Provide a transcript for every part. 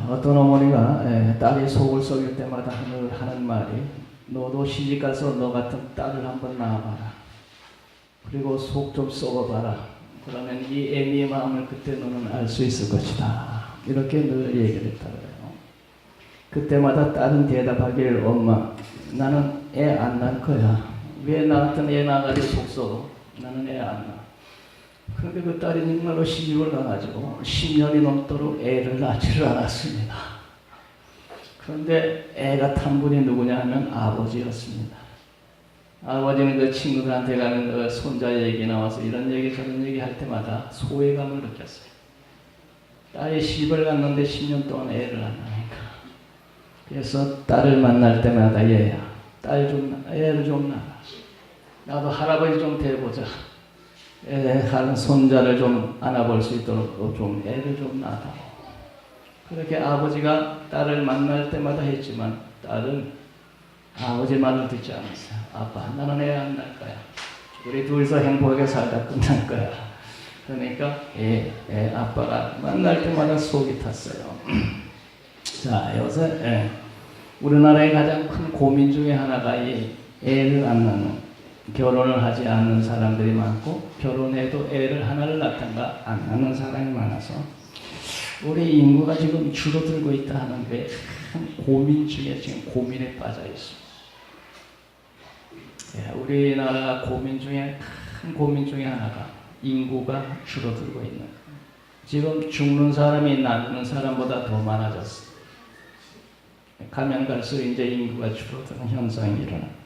어떤 어머니가 딸이 속을 썩일 때마다 하는 말이, 너도 시집가서 너 같은 딸을 한번 낳아봐라. 그리고 속 좀 썩어봐라. 그러면 이 애미의 마음을 그때 너는 알 수 있을 것이다. 이렇게 늘 얘기를 했다 그래요. 그때마다 딸은 대답하기를, 엄마, 나는 애 안 낳을 거야. 왜 나 같은 애 낳아가지고 속 썩어? 나는 애 안 낳아. 그런데 그 딸이 정말로 시집을 가가지고 10년이 넘도록 애를 낳지를 않았습니다. 그런데 애가 탄 분이 누구냐 하면 아버지였습니다. 아버지는 그 친구들한테 가면 그 손자 얘기 나와서 이런 얘기 저런 얘기 할 때마다 소외감을 느꼈어요. 딸이 시집을 갔는데 10년 동안 애를 안 낳으니까. 그래서 딸을 만날 때마다 얘야, 애를 좀 낳아. 나도 할아버지 좀 돼보자. 손자를 좀 안아볼 수 있도록 좀 애를 좀 낳아. 그렇게 아버지가 딸을 만날 때마다 했지만 딸은 아버지 말을 듣지 않았어요. 아빠, 나는 애 안 낳을 거야. 우리 둘이서 행복하게 살다 끝날 거야. 그러니까 아빠가 만날 때마다 속이 탔어요. 자, 요새 우리나라의 가장 큰 고민 중에 하나가 이 애를 안 낳는, 결혼을 하지 않는 사람들이 많고, 결혼해도 애를 하나를 낳던가 안 낳는 사람이 많아서 우리 인구가 지금 줄어들고 있다 하는 게 큰 고민 중에 지금 고민에 빠져 있습니다. 우리나라 큰 고민 중에 하나가 인구가 줄어들고 있는 거예요. 지금 죽는 사람이 낳는 사람보다 더 많아졌어요. 가면 갈수록 이제 인구가 줄어드는 현상이 일어나요.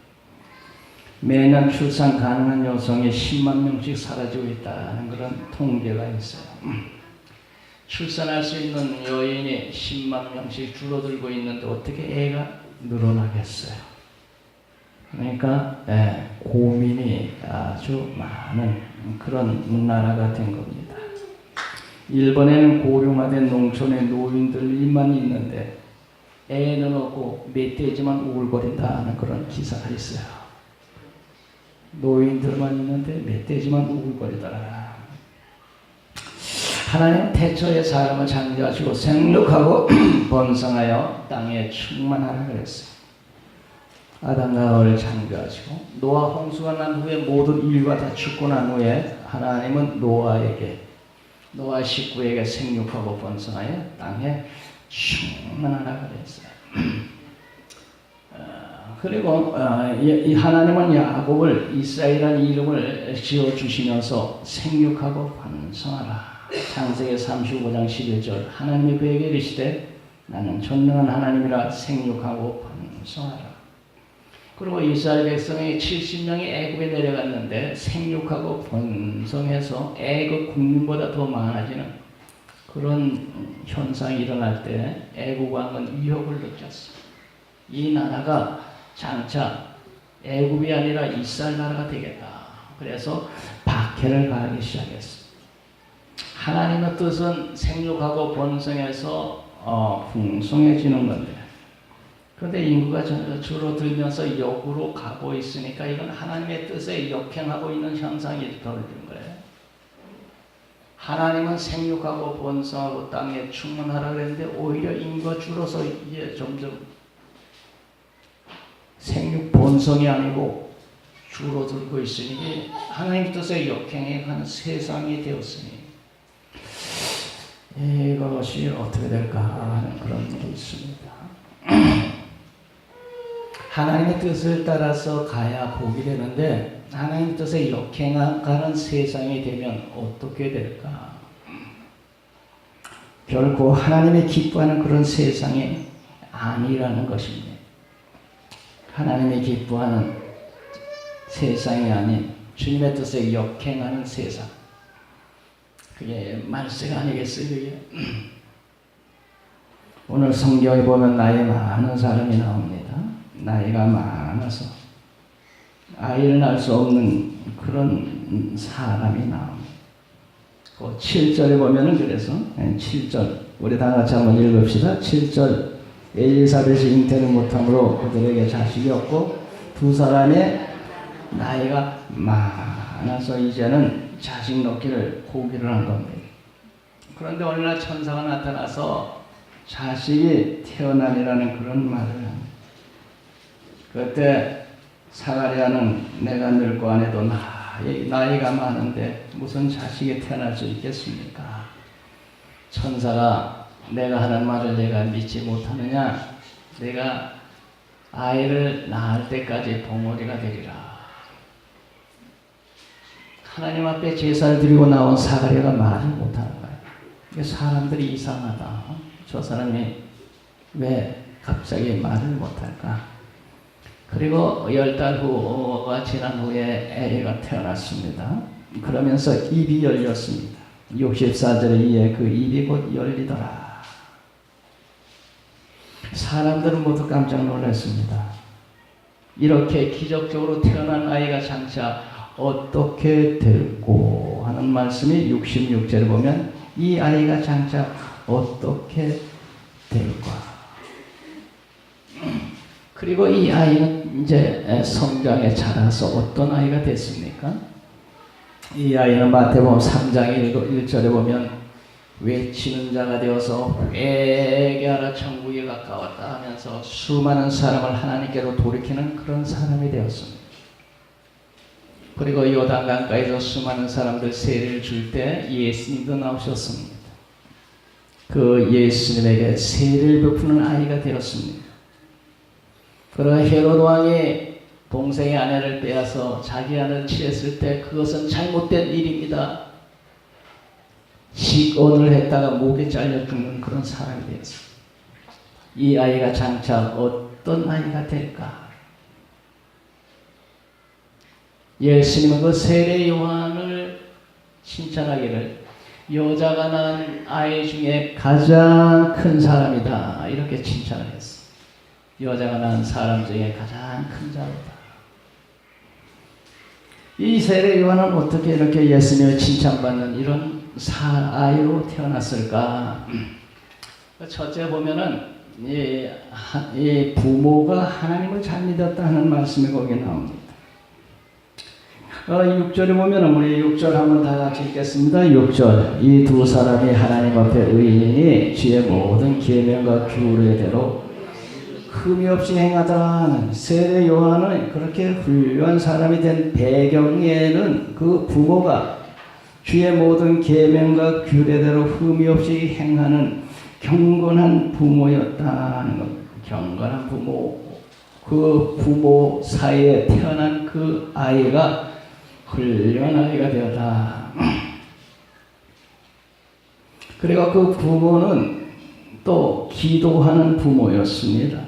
매년 출산 가능한 여성이 10만 명씩 사라지고 있다는 그런 통계가 있어요. 출산할 수 있는 여인이 10만 명씩 줄어들고 있는데 어떻게 애가 늘어나겠어요? 그러니까 고민이 아주 많은 그런 나라가 된 겁니다. 일본에는 고령화된 농촌의 노인들만 있는데 애는 없고 멧돼지만 우글거린다는 그런 기사가 있어요. 노인들만 있는데 멧돼지만 우글거리더라. 하나님 태초에 사람을 창조하시고 생육하고 번성하여 땅에 충만하라 그랬어요. 아담과 하와를 창조하시고 노아 홍수가 난 후에 모든 인류가 다 죽고 난 후에 하나님은 노아 식구에게 생육하고 번성하여 땅에 충만하라 그랬어요. 그리고 이 하나님은 야곱을 이스라엘이라는 이름을 지어주시면서 생육하고 번성하라. 창세기 35장 11절 하나님이 그에게 이르시되 나는 전능한 하나님이라 생육하고 번성하라. 그리고 이스라엘 백성이 70명이 애굽에 내려갔는데 생육하고 번성해서 애굽 국민보다 더 많아지는 그런 현상이 일어날 때 애굽 왕은 위협을 느꼈어요. 이 나라가 장차 애굽이 아니라 이스라엘 나라가 되겠다. 그래서 박해를 가하기 시작했어요. 하나님의 뜻은 생육하고 번성해서 풍성해지는 건데, 그런데 인구가 줄어들면서 역으로 가고 있으니까 이건 하나님의 뜻에 역행하고 있는 현상이 벌어진 거예요. 하나님은 생육하고 번성하고 땅에 충만하라 그랬는데 오히려 인구가 줄어서 이게 점점 생육 번성이 아니고 줄어들고 있으니 하나님 뜻에 역행해가는 세상이 되었으니 이것이 어떻게 될까 하는 그런 일이 있습니다. 하나님의 뜻을 따라서 가야 복이 되는데 하나님 뜻에 역행하는 세상이 되면 어떻게 될까? 결코 하나님이 기뻐하는 그런 세상이 아니라는 것입니다. 하나님이 기뻐하는 세상이 아닌 주님의 뜻에 역행하는 세상, 그게 말세가 아니겠어요? 그게? 오늘 성경에 보면 나이 많은 사람이 나옵니다. 나이가 많아서 아이를 낳을 수 없는 그런 사람이 나옵니다. 그 7절에 보면은 그래서 7절 우리 다 같이 한번 읽읍시다. 7절 엘리사벳이 잉태를 못함으로 그들에게 자식이 없고 두 사람의 나이가 많아서 이제는 자식 낳기를 포기를 한 겁니다. 그런데 어느 날 천사가 나타나서 자식이 태어나리라는 그런 말을 합니다. 그때 사가랴는 내가 늙고 아내도 나이가 많은데 무슨 자식이 태어날 수 있겠습니까? 천사가 내가 하는 말을 내가 믿지 못하느냐? 내가 아이를 낳을 때까지 봉오리가 되리라. 하나님 앞에 제사를 드리고 나온 사가랴가 말을 못하는 거예요. 사람들이 이상하다. 저 사람이 왜 갑자기 말을 못할까? 그리고 10달 후가 지난 후에 애가 태어났습니다. 그러면서 입이 열렸습니다. 64절에 이에 그 입이 곧 열리더라. 사람들은 모두 깜짝 놀랐습니다. 이렇게 기적적으로 태어난 아이가 장차 어떻게 될꼬 하는 말씀이 66절에 보면 이 아이가 장차 어떻게 될까? 그리고 이 아이는 이제 성장에 자라서 어떤 아이가 됐습니까? 이 아이는 마태복음 3장 1절에 보면 외치는 자가 되어서 회개하라 천국이 가까웠다 하면서 수많은 사람을 하나님께로 돌이키는 그런 사람이 되었습니다. 그리고 요단강가에서 수많은 사람들 세례를 줄 때 예수님도 나오셨습니다. 그 예수님에게 세례를 베푸는 아이가 되었습니다. 그러나 헤롯 왕이 동생의 아내를 빼앗아 자기 아내를 취했을 때 그것은 잘못된 일입니다. 식언을 했다가 목에 잘려 죽는 그런 사람이 되었습니다. 이 아이가 장차 어떤 아이가 될까? 예수님은 그 세례 요한을 칭찬하기를 여자가 낳은 아이 중에 가장 큰 사람이다 이렇게 칭찬을 했어요. 여자가 낳은 사람 중에 가장 큰 자로다. 이 세례 요한은 어떻게 이렇게 예수님을 칭찬받는 이런 아이로 태어났을까? 첫째 보면은 이 부모가 하나님을 잘 믿었다 하는 말씀이 거기에 나옵니다. 6절에 보면 우리 6절 한번 다 같이 읽겠습니다. 6절 이 두 사람이 하나님 앞에 의인이니 주의 모든 계명과 규례대로 흠이 없이 행하더라는 세례 요한은 그렇게 훌륭한 사람이 된 배경에는 그 부모가 주의 모든 계명과 규례대로 흠이 없이 행하는 경건한 부모였다는 겁니다. 경건한 부모, 그 부모 사이에 태어난 그 아이가 훌륭한 아이가 되었다. 그리고 그 부모는 또 기도하는 부모였습니다.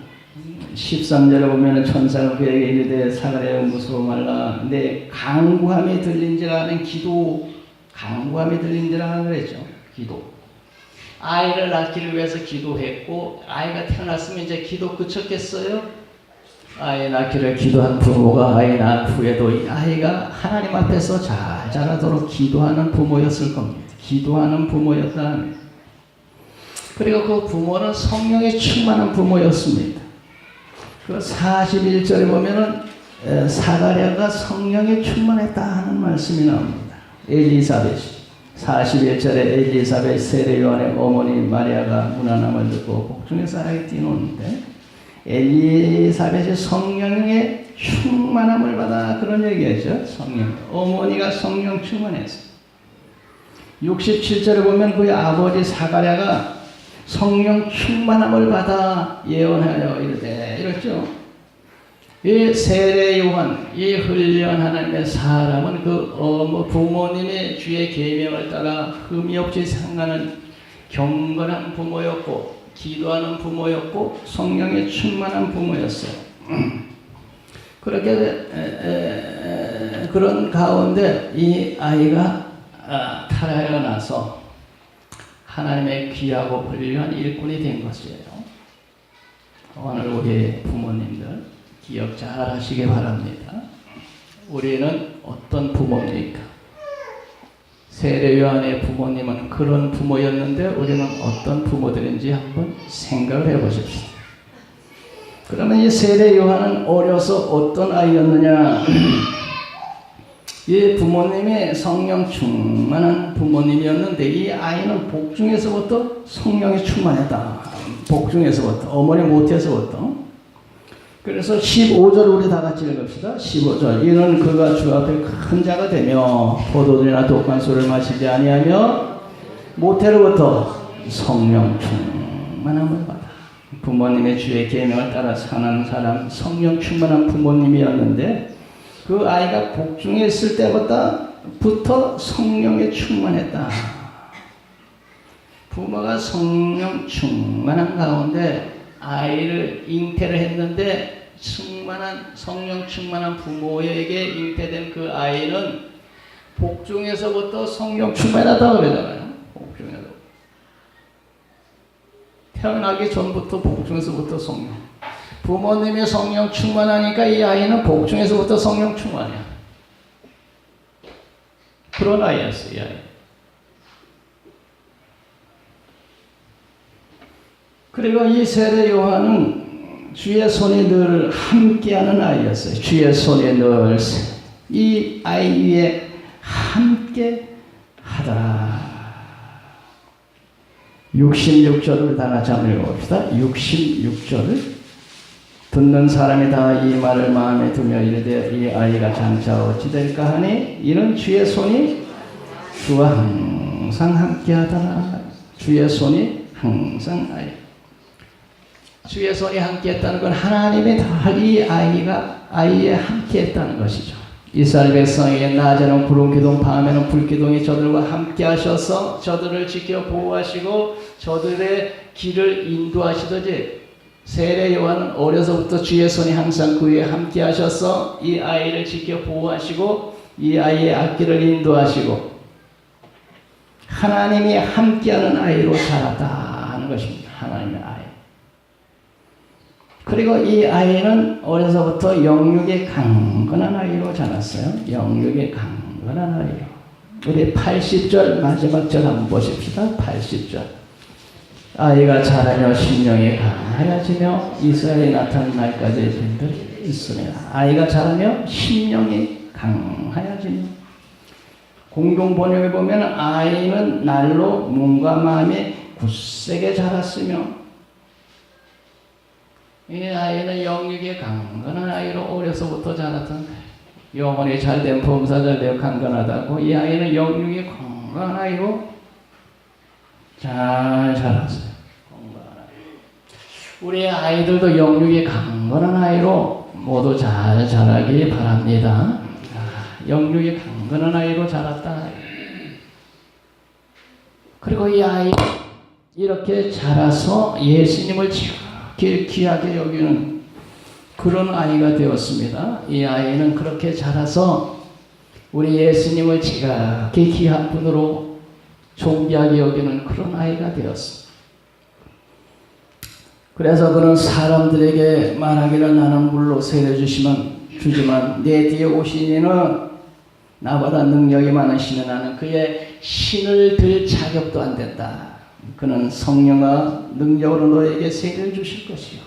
13절에 보면 천사가 그에게 이르되 사가랴여 무서워 말라 내 간구함이 들린지라 하는 기도, 간구함이 들린지라 그랬죠. 기도. 아이를 낳기를 위해서 기도했고 아이가 태어났으면 이제 기도 그쳤겠어요? 아이 낳기를 기도한 부모가 아이 낳은 후에도 이 아이가 하나님 앞에서 잘 자라도록 기도하는 부모였을 겁니다. 기도하는 부모였다. 그리고 그 부모는 성령에 충만한 부모였습니다. 그 41절에 보면은 사가랴가 성령에 충만했다 하는 말씀이 나옵니다. 엘리사벳이 41절에 엘리사벳 세례 요한의 어머니 마리아가 문안함을 듣고 복중에서 아이 뛰노는데 엘리사벳이 성령의 충만함을 받아 그런 얘기했죠. 성령 어머니가 성령 충만했어. 67절에 보면 그의 아버지 사가랴가 성령 충만함을 받아 예언하여 이르되 이랬죠. 이 세례 요한, 이 훌륭한 하나님의 사람은 그 부모님의 주의 계명을 따라 흠이 없이 행하는 경건한 부모였고 기도하는 부모였고 성령에 충만한 부모였어요. 그렇게 그런 가운데 이 아이가 태어나서 하나님의 귀하고 훌륭한 일꾼이 된 것이에요. 오늘 우리 부모님들 기억 잘 하시기 바랍니다. 우리는 어떤 부모입니까? 세례 요한의 부모님은 그런 부모였는데 우리는 어떤 부모들인지 한번 생각을 해보십시오. 그러면 이 세례 요한은 어려서 어떤 아이였느냐? 이 부모님이 성령 충만한 부모님이었는데 이 아이는 복중에서부터 성령이 충만했다. 복중에서부터, 어머니 모태에서부터. 그래서 15절 우리 다 같이 읽읍시다. 15절. 이는 그가 주 앞에 큰 자가 되며 포도주나 독한 술을 마시지 아니하며 모태로부터 성령 충만함을 받아. 부모님의 주의 계명을 따라 사는 사람, 성령 충만한 부모님이었는데 그 아이가 복중에 있을 때부터 성령에 충만했다. 부모가 성령 충만한 가운데 아이를 잉태를 했는데 성령 충만한 부모에게 잉태된 그 아이는 복중에서부터 성령 충만하다고 그러잖아요. 복중에서. 태어나기 전부터 복중에서부터 성령. 부모님이 성령 충만하니까 이 아이는 복중에서부터 성령 충만이야. 그런 아이였어, 이 아이. 그리고 이 세례 요한은 주의 손이 늘 함께하는 아이였어요. 주의 손이 늘 이 아이 위에 함께 하더라. 66절을 다 같이 한번 읽어봅시다. 66절을 듣는 사람이 다 이 말을 마음에 두며 이르되 이 아이가 장차 어찌 될까 하니 이는 주의 손이 주와 항상 함께하더라. 주의 손이 항상 주의 손이 함께했다는 건 하나님이 다 이 아이에 함께했다는 것이죠. 이스라엘 백성에게 낮에는 구름 기둥 밤에는 불 기둥이 저들과 함께하셔서 저들을 지켜 보호하시고 저들의 길을 인도하시더지 세례 요한은 어려서부터 주의 손이 항상 그 위에 함께하셔서 이 아이를 지켜 보호하시고 이 아이의 앞길을 인도하시고 하나님이 함께하는 아이로 자랐다는 것입니다. 하나님의 아이. 그리고 이 아이는 어려서부터 영육이 강건한 아이로 자랐어요. 영육이 강건한 아이로. 우리 80절 마지막 절 한번 보십시다. 80절. 아이가 자라며 심령이 강하여지며 이스라엘이 나타난 날까지 빈들 있습니다. 아이가 자라며 심령이 강하여지며 공동 번역에 보면 아이는 날로 몸과 마음이 굳세게 자랐으며 이 아이는 영육이 강건한 아이로 어려서부터 자랐던 영혼이 잘된 범사 잘되어 강건하다고 이 아이는 영육이 강건한 아이로 잘 자랐어요. 우리 아이들도 영육이 강건한 아이로 모두 잘 자라기 바랍니다. 영육이 강건한 아이로 자랐다. 그리고 이 아이 이렇게 자라서 예수님을 귀하게 여기는 그런 아이가 되었습니다. 이 아이는 그렇게 자라서 우리 예수님을 지극히 귀한 분으로 존귀하게 여기는 그런 아이가 되었습니다. 그래서 그는 사람들에게 말하기를 나는 물로 세례 주지만 내 뒤에 오신 이는 나보다 능력이 많으시는 나는 그의 신을 들 자격도 안 된다. 그는 성령과 능력으로 너에게 세례를 주실 것이요.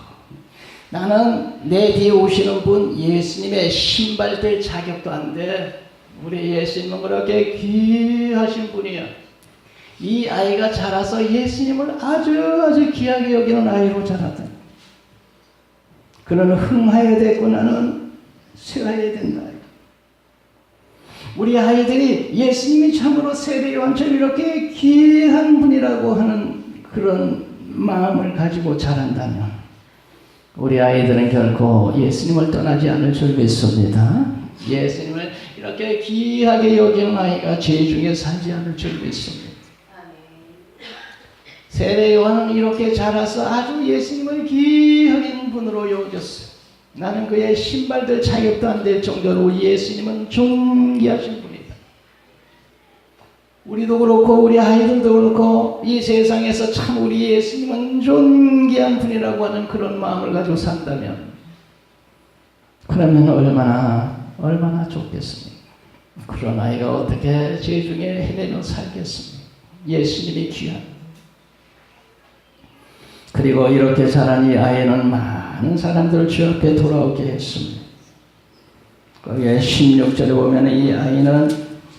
나는 내 뒤에 오시는 분 예수님의 신발 될 자격도 안 돼. 우리 예수님은 그렇게 귀하신 분이야. 이 아이가 자라서 예수님을 아주 귀하게 여기는 아이로 자랐다. 그는 흥하여야 됐고 나는 쇠하여야 된다. 우리 아이들이 예수님이 참으로 세례 요한처럼 이렇게 귀한 분이라고 하는 그런 마음을 가지고 자란다면 우리 아이들은 결코 예수님을 떠나지 않을 줄 믿습니다. 예수님을 이렇게 귀하게 여기는 아이가 죄 중에 살지 않을 줄 믿습니다. 세례 요한은 이렇게 자라서 아주 예수님을 귀하게 분으로 여겼어요. 나는 그의 신발들 자격도 안 될 정도로 예수님은 존귀하신 분이다. 우리도 그렇고 우리 아이들도 그렇고 이 세상에서 참 우리 예수님은 존귀한 분이라고 하는 그런 마음을 가지고 산다면 그러면 얼마나 좋겠습니까? 그런 아이가 어떻게 죄 중에 헤매며 살겠습니까? 예수님이 귀한. 그리고 이렇게 자란 이 아이는 많은 사람들을 주 앞에 돌아오게 했습니다. 거기에 16절에 보면 이 아이는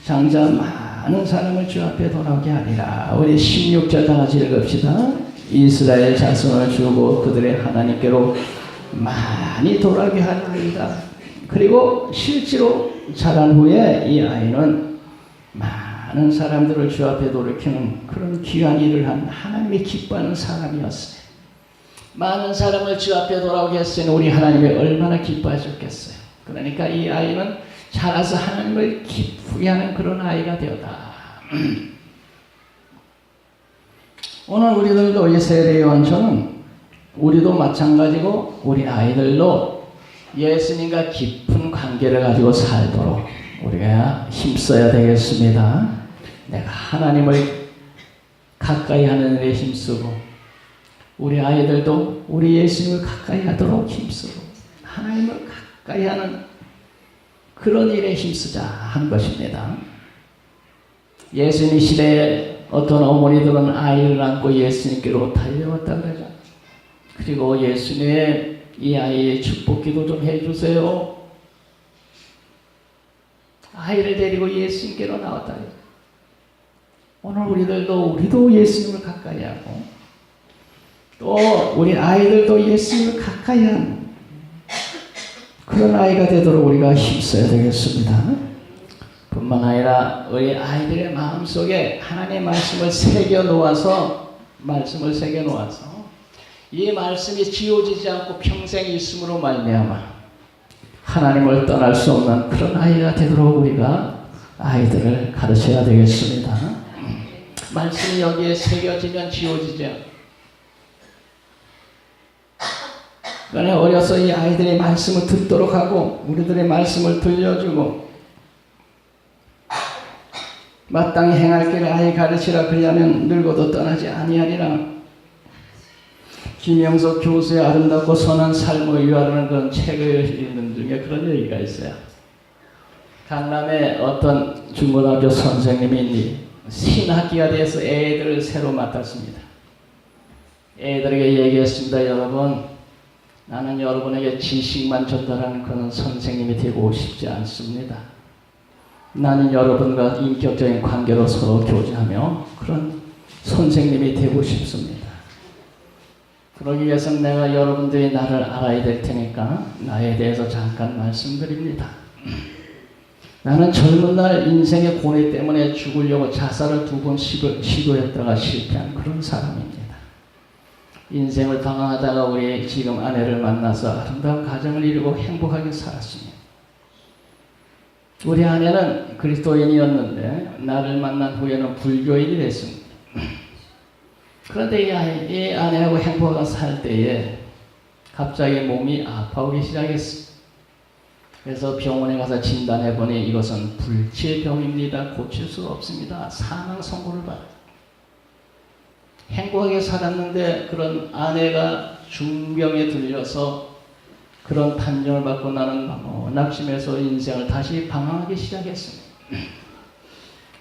장자 많은 사람을 주 앞에 돌아오게 하리라. 우리 16절 다 같이 읽읍시다. 이스라엘 자손을 주고 그들의 하나님께로 많이 돌아오게 하리라. 그리고 실제로 자란 후에 이 아이는 많은 사람들을 주 앞에 돌이키는 그런 귀한 일을 한 하나님이 기뻐하는 사람이었어요. 많은 사람을 주 앞에 돌아오게 했으니 우리 하나님이 얼마나 기뻐하셨겠어요. 그러니까 이 아이는 자라서 하나님을 기쁘게 하는 그런 아이가 되었다. 오늘 우리들도 이 세례 요한처럼 우리도 마찬가지고 우리 아이들도 예수님과 깊은 관계를 가지고 살도록 우리가 힘써야 되겠습니다. 내가 하나님을 가까이 하는 일에 힘쓰고 우리 아이들도 우리 예수님을 가까이 하도록 힘쓰고 하나님을 가까이 하는 그런 일에 힘쓰자 하는 것입니다. 예수님 시대에 어떤 어머니들은 아이를 안고 예수님께로 달려왔다 그러죠. 그리고 예수님의 이 아이의 축복기도 좀 해주세요. 아이를 데리고 예수님께로 나왔다. 오늘 우리도 예수님을 가까이 하고 또 우리 아이들도 예수님을 가까이 하는 그런 아이가 되도록 우리가 힘써야 되겠습니다. 뿐만 아니라 우리 아이들의 마음속에 하나님의 말씀을 새겨 놓아서 이 말씀이 지워지지 않고 평생 있음으로 말미암아 하나님을 떠날 수 없는 그런 아이가 되도록 우리가 아이들을 가르쳐야 되겠습니다. 말씀이 여기에 새겨지면 지워지지 않고 그러나 어려서 이 아이들의 말씀을 듣도록 하고 우리들의 말씀을 들려주고 마땅히 행할 길을 아이 가르치라. 그리하면 늙어도 떠나지 아니하리라. 김영석 교수의 아름답고 선한 삶을 유하라는 그런 책을 읽는 중에 그런 얘기가 있어요. 강남에 어떤 중고등학교 선생님이 신학기가 돼서 애들을 새로 맡았습니다. 애들에게 얘기했습니다. 여러분, 나는 여러분에게 지식만 전달하는 그런 선생님이 되고 싶지 않습니다. 나는 여러분과 인격적인 관계로 서로 교제하며 그런 선생님이 되고 싶습니다. 그러기 위해서는 내가 여러분들이 나를 알아야 될 테니까 나에 대해서 잠깐 말씀드립니다. 나는 젊은 날 인생의 고뇌 때문에 죽으려고 자살을 2번 시도했다가 실패한 그런 사람입니다. 인생을 방황하다가 우리 지금 아내를 만나서 아름다운 가정을 이루고 행복하게 살았습니다. 우리 아내는 그리스도인이었는데 나를 만난 후에는 불교인이 됐습니다. 그런데 이 아내하고 행복하게 살 때에 갑자기 몸이 아파오기 시작했습니다. 그래서 병원에 가서 진단해보니 이것은 불치병입니다. 고칠 수 없습니다. 사망 선고를 받았습니다. 행복하게 살았는데 그런 아내가 중병에 들려서 그런 판정을 받고 나는 낙심해서 인생을 다시 방황하기 시작했습니다.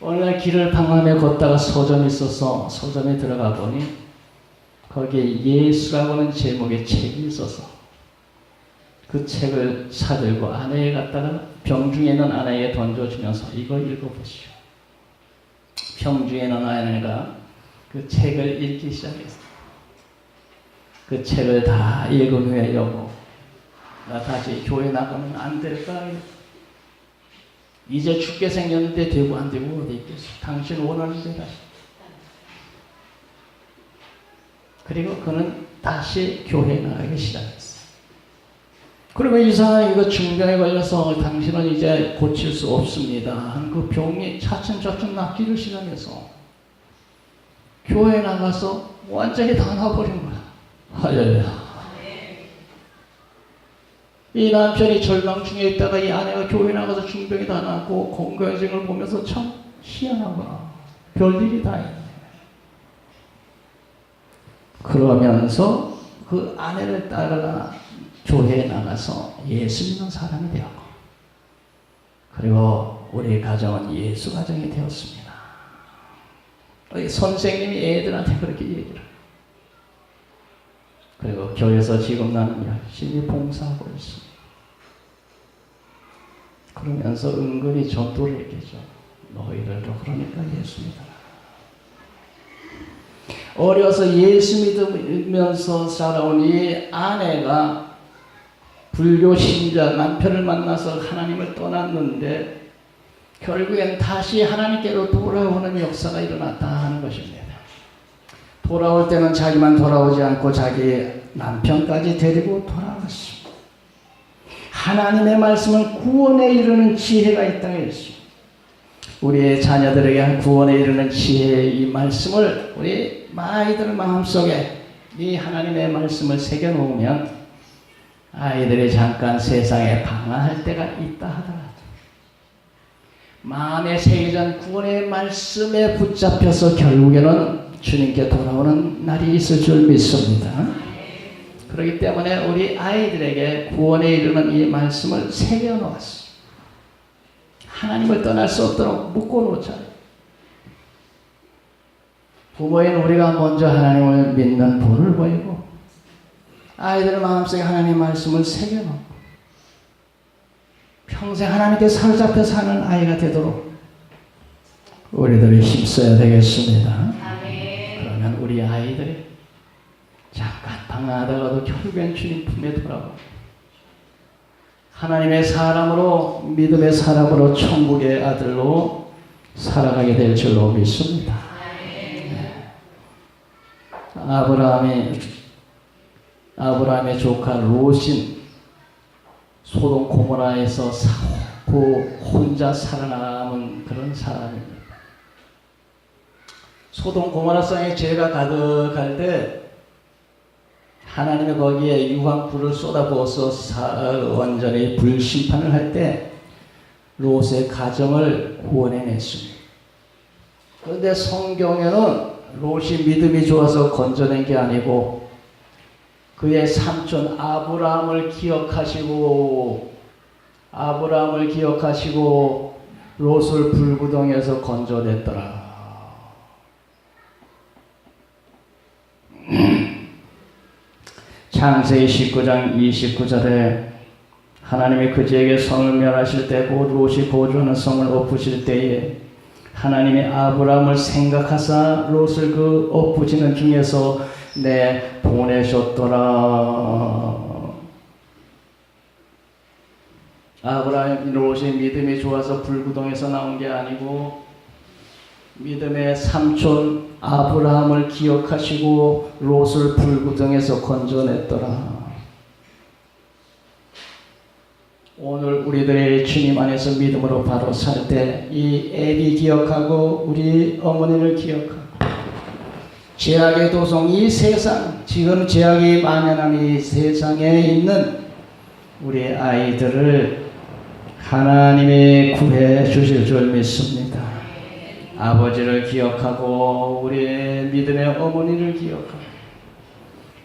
어느 날 길을 방황하며 걷다가 서점이 있어서 서점에 들어가 보니 거기에 예수라고는 제목의 책이 있어서 그 책을 사들고 아내에 갖다가 병중에 있는 아내에게 던져주면서 이거 읽어보시오. 병중에 있는 아내가 그 책을 읽기 시작했어요. 그 책을 다 읽은 후에 여보, 나 다시 교회 나가면 안 될까? 이제 죽게 생겼는데 되고 안 되고 어디 있겠어? 당신 원하는 대로 하시. 그리고 그는 다시 교회에 나가기 시작했어요. 그리고 이상하게 이거 중병에 걸려서 당신은 이제 고칠 수 없습니다. 그 병이 차츰차츰 낫기를 시작해서 교회에 나가서 완전히 다 나와버린 거야. 할렐루야. 이 남편이 절망 중에 있다가 이 아내가 교회 나가서 중병이 다 낫고 건강해진 걸 보면서 참 희한하구나. 별일이 다 있네. 그러면서 그 아내를 따라 교회에 나가서 예수 믿는 사람이 되었고 그리고 우리 가정은 예수 가정이 되었습니다. 선생님이 애들한테 그렇게 얘기를 해요. 그리고 교회에서 지금 나는 열심히 봉사하고 있습니다. 그러면서 은근히 전도를 했겠죠. 너희들도 그러니까 예수 믿어라. 어려서 예수 믿으면서 살아온 이 아내가 불교 신자 남편을 만나서 하나님을 떠났는데 결국엔 다시 하나님께로 돌아오는 역사가 일어났다 하는 것입니다. 돌아올 때는 자기만 돌아오지 않고 자기 남편까지 데리고 돌아왔습니다. 하나님의 말씀은 구원에 이르는 지혜가 있다고 했습니다. 우리의 자녀들에게 구원에 이르는 지혜의 이 말씀을 우리 아이들 마음속에 이 하나님의 말씀을 새겨놓으면 아이들이 잠깐 세상에 방황할 때가 있다 하더라도 마음에 새겨진 구원의 말씀에 붙잡혀서 결국에는 주님께 돌아오는 날이 있을 줄 믿습니다. 그렇기 때문에 우리 아이들에게 구원에 이르는 이 말씀을 새겨놓았습니다. 하나님을 떠날 수 없도록 묶어놓자. 부모인 우리가 먼저 하나님을 믿는 본을 보이고 아이들 마음속에 하나님의 말씀을 새겨놓고 평생 하나님께 사로잡혀 사는 아이가 되도록 우리들이 힘써야 되겠습니다. 그러면 우리 아이들이 잠깐 방황하다가도 결국엔 주님 품에 돌아오고 하나님의 사람으로 믿음의 사람으로 천국의 아들로 살아가게 될 줄로 믿습니다. 아브라함의 조카 롯은 소돔 고모라에서 혼자 살아남은 그런 사람입니다. 소돔 고모라 성에 죄가 가득할 때 하나님이 거기에 유황불을 쏟아부어서 완전히 불심판을 할 때 롯의 가정을 구원해냈습니다. 그런데 성경에는 롯이 믿음이 좋아서 건져낸 게 아니고 그의 삼촌 아브라함을 기억하시고 롯을 불구덩이에서 건져냈더라. 창세기 19장 29절에 하나님이 그지에게 성을 멸하실 때 곧 롯이 거주하는 성을 엎으실 때에 하나님이 아브라함을 생각하사 롯을 그 엎으시는 중에서 보내셨더라. 아브라함 롯이 믿음이 좋아서 불구덩에서 나온 게 아니고 믿음의 삼촌 아브라함을 기억하시고 롯을 불구덩에서 건져냈더라. 오늘 우리들의 주님 안에서 믿음으로 바로 살 때 이 애비 기억하고 우리 어머니를 기억하고 죄악의 도성 이 세상 지금 죄악이 만연한 이 세상에 있는 우리 아이들을 하나님이 구해 주실 줄 믿습니다. 아버지를 기억하고 우리의 믿음의 어머니를 기억하고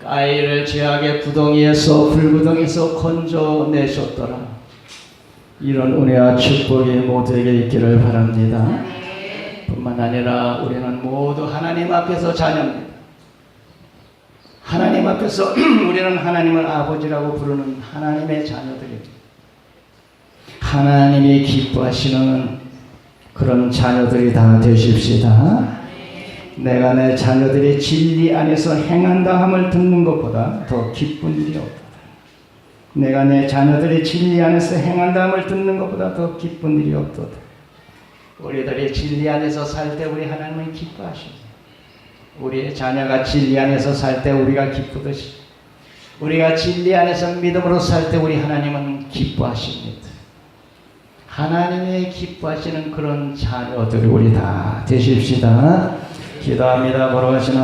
아이를 죄악의 구덩이에서 불구덩이에서 건져내셨더라. 이런 은혜와 축복이 모두에게 있기를 바랍니다. 뿐만 아니라 우리는 모두 하나님 앞에서 자녀입니다. 하나님 앞에서 우리는 하나님을 아버지라고 부르는 하나님의 자녀들입니다. 하나님이 기뻐하시는 그런 자녀들이 다 되십시다. 내가 내 자녀들이 진리 안에서 행한다 함을 듣는 것보다 더 기쁜 일이 없다. 내가 내 자녀들이 진리 안에서 행한다 함을 듣는 것보다 더 기쁜 일이 없도다. 우리들이 진리 안에서 살 때 우리 하나님은 기뻐하십니다. 우리의 자녀가 진리 안에서 살 때 우리가 기쁘듯이 우리가 진리 안에서 믿음으로 살 때 우리 하나님은 기뻐하십니다. 하나님의 기뻐하시는 그런 자녀들이 우리 다 되십시다. 기도합니다. 걸어가시는